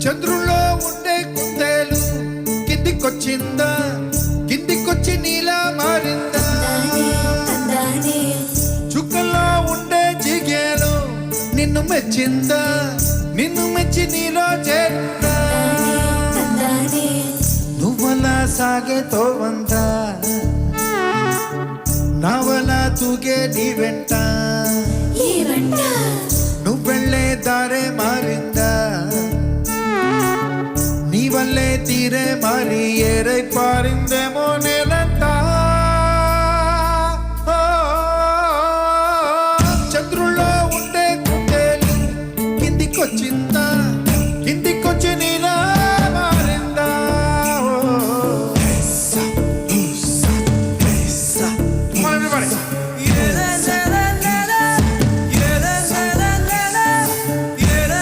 చంద్రుల్లో ఉండే కుందేలు కిందికొచ్చిందా, కిందికొచ్చి నీలా మారిందా? చుక్కల్లో ఉండే జిగేలు నిన్ను మెచ్చిందా, నిన్ను మెచ్చి నీలో చేరిందా? నువ్వలా సాగే తోవంతా, నావలా తూగే నీ వెంట, నువ్వెళ్ళే దారే మారిందా, నీ వల్లే తీరే మారి ఏరై పారిందేమో నేలంతా. చంద్రుల్లో ఉండే కుందేలు కిందికొచ్చింది,